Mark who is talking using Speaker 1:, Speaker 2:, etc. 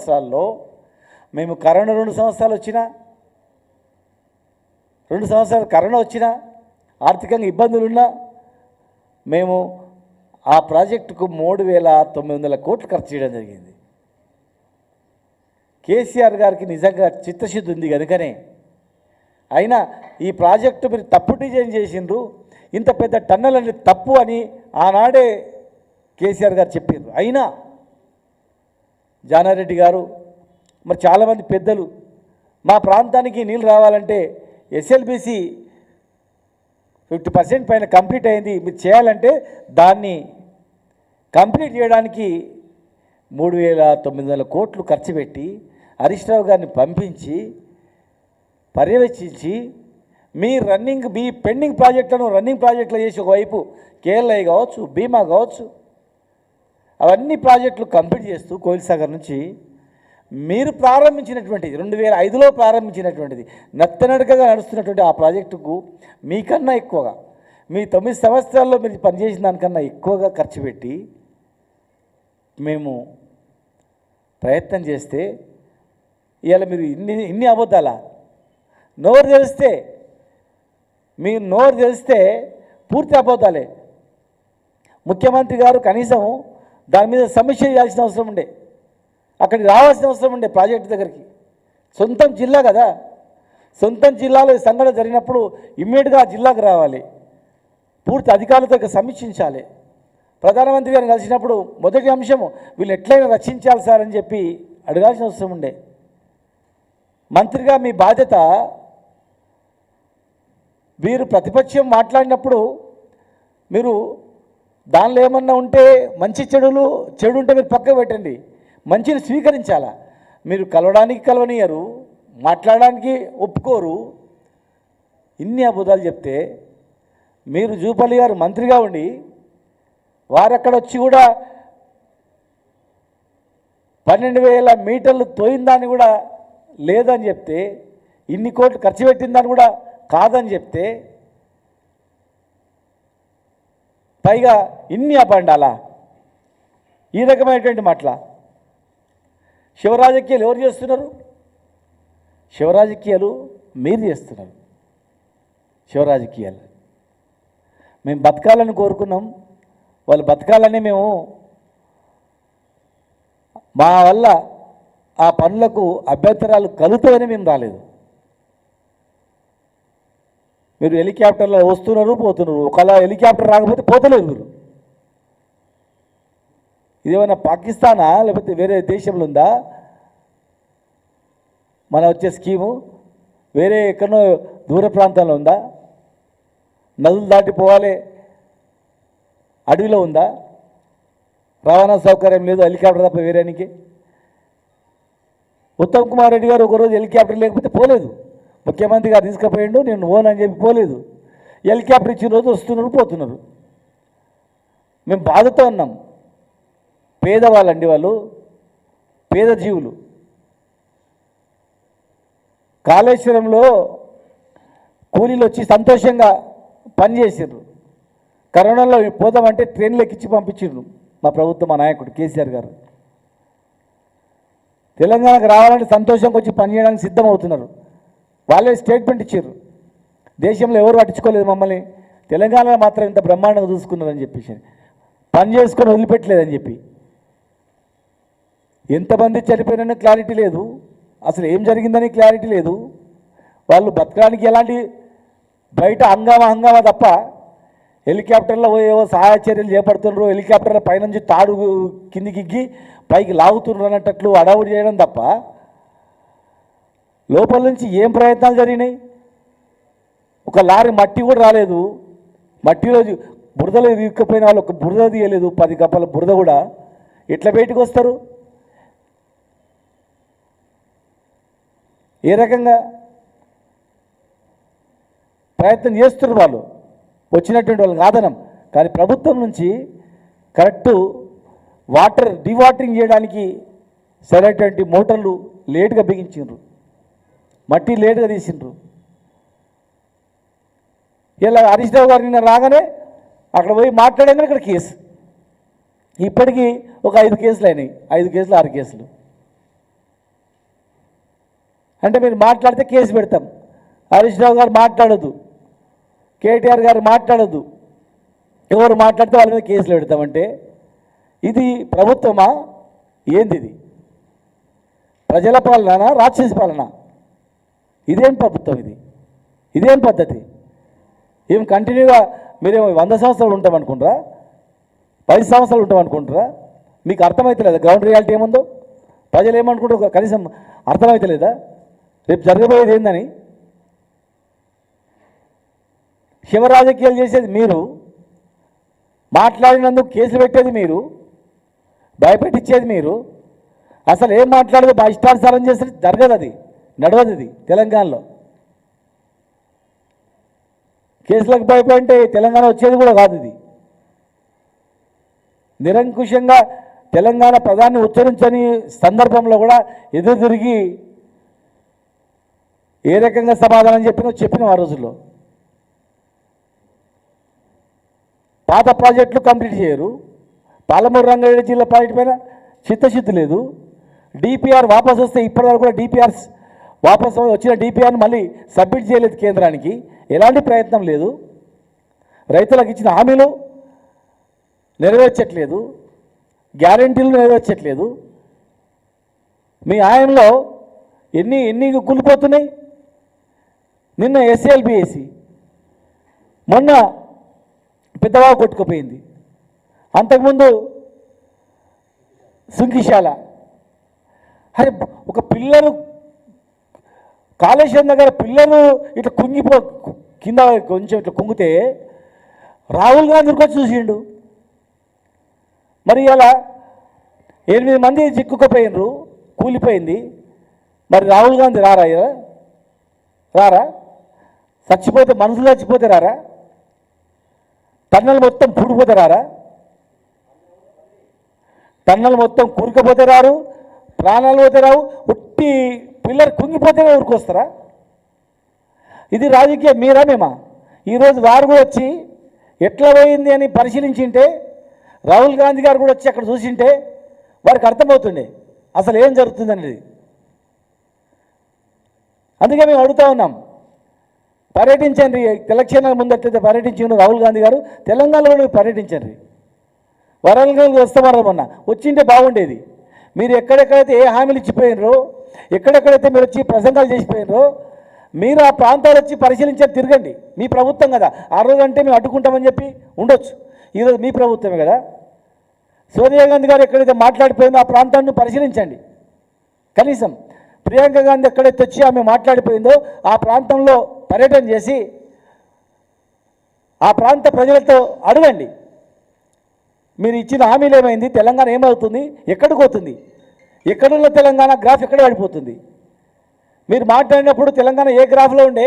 Speaker 1: సంవత్సరాల్లో మేము కరోనా 2 సంవత్సరాలు వచ్చినా 2 సంవత్సరాలు కరోనా వచ్చినా ఆర్థికంగా ఇబ్బందులున్నా మేము ఆ ప్రాజెక్టుకు 3,900 కోట్లు ఖర్చు చేయడం జరిగింది. కేసీఆర్ గారికి నిజంగా చిత్తశుద్ధి ఉంది కనుకనే అయినా ఈ ప్రాజెక్టు మీరు తప్పు డిజైన్ చేసిండ్రు, ఇంత పెద్ద టన్నల్ అనేది తప్పు అని ఆనాడే కేసీఆర్ గారు చెప్పారు. అయినా జానారెడ్డి గారు మరి చాలామంది పెద్దలు మా ప్రాంతానికి నీళ్ళు రావాలంటే ఎస్ఎల్బిసి 50% పైన కంప్లీట్ అయింది, మీరు చేయాలంటే దాన్ని కంప్లీట్ చేయడానికి 3,900 కోట్లు ఖర్చు పెట్టి హరీష్ రావు గారిని పంపించి పర్యవేక్షించి మీ పెండింగ్ ప్రాజెక్టులను రన్నింగ్ ప్రాజెక్టులు చేసి ఒకవైపు కేఎల్ఐ కావచ్చు, భీమా కావచ్చు, అవన్నీ ప్రాజెక్టులు కంప్లీట్ చేస్తూ కోయిల్ సాగర్ నుంచి మీరు ప్రారంభించినటువంటిది 2005లో ప్రారంభించినటువంటిది నత్తనడకగా నడుస్తున్నటువంటి ఆ ప్రాజెక్టుకు మీకన్నా ఎక్కువగా మీ 9 సంవత్సరాల్లో మీరు పనిచేసిన దానికన్నా ఎక్కువగా ఖర్చు పెట్టి మేము ప్రయత్నం చేస్తే ఇవాళ మీరు ఇన్ని అబద్ధాలా? నోరు తెలిస్తే పూర్తి అబద్ధాలే. ముఖ్యమంత్రి గారు కనీసం దాని మీద సమీక్ష చేయాల్సిన అవసరం ఉండే, అక్కడికి రావాల్సిన అవసరం ఉండే ప్రాజెక్టు దగ్గరికి. సొంతం జిల్లా కదా, సొంతం జిల్లాలో ఈ సంఘటన జరిగినప్పుడు ఇమ్మీడియట్గా ఆ జిల్లాకు రావాలి, పూర్తి అధికారులతో సమీక్షించాలి. ప్రధానమంత్రి గారిని కలిసినప్పుడు మొదటి అంశం వీళ్ళు ఎట్లయినా రక్షించాలి సార్ అని చెప్పి అడగాల్సిన అవసరం ఉండే. మంత్రిగా మీ బాధ్యత, వీరు ప్రతిపక్షం మాట్లాడినప్పుడు మీరు దానిలో ఏమన్నా ఉంటే మంచి చెడు ఉంటే మీరు పక్కకు పెట్టండి, మంచిని స్వీకరించాలా. మీరు కలవనియరు, మాట్లాడడానికి ఒప్పుకోరు. ఇన్ని అబద్ధాలు చెప్తే మీరు జూపల్లి గారు మంత్రిగా ఉండి వారు అక్కడ వచ్చి కూడా 12,000 మీటర్లు తోయిందాన్ని కూడా లేదని చెప్తే, ఇన్ని కోట్లు ఖర్చు పెట్టిందని కూడా కాదని చెప్తే, పైగా ఇన్ని అబండాలా? ఈ రకమైనటువంటి మాటల శివరాజకీయాలు ఎవరు చేస్తున్నారు? శివరాజకీయాలు మీరు చేస్తున్నారు. శివరాజకీయాలు మేము బతకాలని కోరుకున్నాం, వాళ్ళు బతకాలని మేము మా వల్ల ఆ పనులకు అభ్యంతరాలు కలుగుతాయని మేము రాలేదు. మీరు హెలికాప్టర్లో వస్తున్నారు పోతున్నారు, ఒకవేళ హెలికాప్టర్ రాకపోతే పోతలేదు మీరు. ఇదేమైనా పాకిస్తానా లేకపోతే వేరే దేశంలో ఉందా మన వచ్చే స్కీము? వేరే ఎక్కడో దూర ప్రాంతంలో ఉందా? నదులు దాటిపోవాలి, అడవిలో ఉందా? రవాణా సౌకర్యం లేదు హెలికాప్టర్ తప్ప వేరేనికి. ఉత్తమ్ కుమార్ రెడ్డి గారు ఒకరోజు హెలికాప్టర్ లేకపోతే పోలేదు, ముఖ్యమంత్రి గారు తీసుకుపోయిండు నేను ఓన్ అని చెప్పి పోలేదు. హెలికాప్టర్ ఇచ్చిన రోజు వస్తున్నారు పోతున్నారు. మేము బాధతో ఉన్నాం. పేదవాళ్ళండి వాళ్ళు, పేద జీవులు. కాళేశ్వరంలో కూలీలు వచ్చి సంతోషంగా పనిచేసారు. కరోనాలో పోదామంటే ట్రైన్లు ఎక్కించి పంపించారు మా ప్రభుత్వం, మా నాయకుడు కేసీఆర్ గారు. తెలంగాణకు రావాలంటే సంతోషంగా వచ్చి పనిచేయడానికి సిద్ధమవుతున్నారు. వాళ్ళే స్టేట్మెంట్ ఇచ్చారు, దేశంలో ఎవరు పట్టించుకోలేదు మమ్మల్ని, తెలంగాణలో మాత్రం ఇంత బ్రహ్మాండంగా చూసుకున్నారని చెప్పేసి, పని చేసుకొని వదిలిపెట్టలేదని చెప్పి. ఎంతమంది చనిపోయినా క్లారిటీ లేదు, అసలు ఏం జరిగిందని క్లారిటీ లేదు. వాళ్ళు బతకడానికి ఎలాంటి బయట హంగామా తప్ప హెలికాప్టర్లో ఏవో సహాయ చర్యలు చేపడుతున్నారు, హెలికాప్టర్ల పైనుంచి తాడు కిందికి పైకి లాగుతున్నారు అన్నట్లు అడావుడి చేయడం తప్ప లోపల నుంచి ఏం ప్రయత్నాలు జరిగినాయి? ఒక లారీ మట్టి కూడా రాలేదు, మట్టిలో బురదలో ఇరుక్కుపోయిన వాళ్ళు ఒక బురద తీయలేదు, 10 కప్పల బురద కూడా. ఎట్లా బయటకు వస్తారు? ఏ రకంగా ప్రయత్నం చేస్తున్నారు వాళ్ళు, వచ్చినటువంటి వాళ్ళకి ఆదనం. కానీ ప్రభుత్వం నుంచి కరెక్టు డివాటరింగ్ చేయడానికి సరైనటువంటి మోటార్లు లేటుగా బిగించిండ్రు, మట్టి లేటుగా తీసిండ్రు. ఇలా హరీష్ రావు గారు నిన్న రాగానే అక్కడ పోయి మాట్లాడగానే ఇక్కడ కేసు. ఇప్పటికీ ఒక 5 కేసులు అయినాయి, 5 కేసులు 6 కేసులు. అంటే మీరు మాట్లాడితే కేసు పెడతాం. హరీష్ రావు గారు మాట్లాడొద్దు, కేటీఆర్ గారు మాట్లాడొద్దు, ఎవరు మాట్లాడితే వాళ్ళ మీద కేసులు పెడతామంటే ఇది ప్రభుత్వమా? ఏంది ఇది? ప్రజల పాలన, రాక్షసి పాలన? ఇదేం ప్రభుత్వం ఇది? ఇదేం పద్ధతి? ఏం కంటిన్యూగా మీరేమో 100 సంవత్సరాలు ఉంటామనుకుంటారా? 10 సంవత్సరాలు ఉంటామనుకుంటారా? మీకు అర్థమవుతలేదా గ్రౌండ్ రియాలిటీ ఏముందో? ప్రజలు ఏమనుకుంటారు కనీసం అర్థమవుతలేదా రేపు జరగబోయేది ఏందని? శివ రాజకీయాలు చేసేది మీరు, మాట్లాడినందుకు కేసులు పెట్టేది మీరు, భయపెట్టించేది మీరు. అసలు ఏం మాట్లాడదు మా ఇష్టానుసారం చేస్తే జరగదు, అది నడవదు. ఇది తెలంగాణలో కేసులకు భయపడి తెలంగాణ వచ్చేది కూడా కాదు. ఇది నిరంకుశంగా తెలంగాణ పదాన్ని ఉచ్చరించని సందర్భంలో కూడా ఎదురు తిరిగి ఏ రకంగా సమాధానం చెప్పిన ఆ రోజుల్లో. పాత ప్రాజెక్టులు కంప్లీట్ చేయరు. పాలమూరు రంగారెడ్డి జిల్లా ప్రాజెక్టు పైన చిత్తశుద్ధి లేదు. డిపిఆర్ వాపసు వస్తే ఇప్పటివరకు కూడా డిపిఆర్స్ వాపసు వచ్చిన డిపిఆర్ని మళ్ళీ సబ్మిట్ చేయలేదు కేంద్రానికి. ఎలాంటి ప్రయత్నం లేదు. రైతులకు ఇచ్చిన హామీలు నెరవేర్చట్లేదు, గ్యారెంటీలు నెరవేర్చట్లేదు. మీ ఆయంలో ఎన్ని కూలిపోతున్నాయి. నిన్న ఎస్ఎల్బిఎసి, మొన్న పెద్దవాగు కొట్టుకుపోయింది, అంతకుముందు సుంకిశాల. అరే ఒక పిల్లలు కాళేశ్వరం దగ్గర పిల్లలు ఇట్లా కింద కొంచెం ఇట్లా కుంగితే రాహుల్ గాంధీ వచ్చి చూసిండు. మరి ఇలా 8 మంది చిక్కుకుపోయినరు, కూలిపోయింది. మరి రాహుల్ గాంధీ రారా? చచ్చిపోతే మనుషులు చచ్చిపోతే రారా? టన్నలు మొత్తం పూడిపోతే రారా? టన్నలు మొత్తం కూరుకపోతే రారు, ప్రాణాలు పోతే రావు. ఉట్టి పిల్లలు కుంగిపోతేనే ఊరుకొస్తారా? ఇది రాజకీయం మీరా మేమా? ఈరోజు వారు కూడా వచ్చి ఎట్లా పోయింది అని పరిశీలించింటే, రాహుల్ గాంధీ గారు కూడా వచ్చి అక్కడ చూసింటే వారికి అర్థమవుతుండే అసలు ఏం జరుగుతుందనేది. అందుకే మేము అడుగుతూ ఉన్నాం, పర్యటించండి. ఎలక్షన్ ముందు ఎట్లయితే పర్యటించిన రాహుల్ గాంధీ గారు తెలంగాణలో పర్యటించండి. వరంగల్ వస్తామన్నారు మొన్న, వచ్చింటే బాగుండేది. మీరు ఎక్కడెక్కడైతే ఏ హామీలు ఇచ్చిపోయినరో, ఎక్కడెక్కడైతే మీరు వచ్చి ప్రసంగాలు చేసిపోయినరో, మీరు ఆ ప్రాంతాలు వచ్చి పరిశీలించారు, తిరగండి. మీ ప్రభుత్వం కదా, ఆ రోజు అంటే మేము అడ్డుకుంటామని చెప్పి ఉండొచ్చు. ఈరోజు మీ ప్రభుత్వమే కదా. సోనియా గాంధీ గారు ఎక్కడైతే మాట్లాడిపోయిందో ఆ ప్రాంతాన్ని పరిశీలించండి. కనీసం ప్రియాంక గాంధీ ఎక్కడైతే వచ్చి ఆమె మాట్లాడిపోయిందో ఆ ప్రాంతంలో పర్యటన చేసి ఆ ప్రాంత ప్రజలతో అడగండి, మీరు ఇచ్చిన హామీలు ఏమైంది, తెలంగాణ ఏమవుతుంది, ఎక్కడికి పోతుంది, ఎక్కడున్న తెలంగాణ గ్రాఫ్ ఎక్కడ పడిపోతుంది. మీరు మాట్లాడినప్పుడు తెలంగాణ ఏ గ్రాఫ్లో ఉండే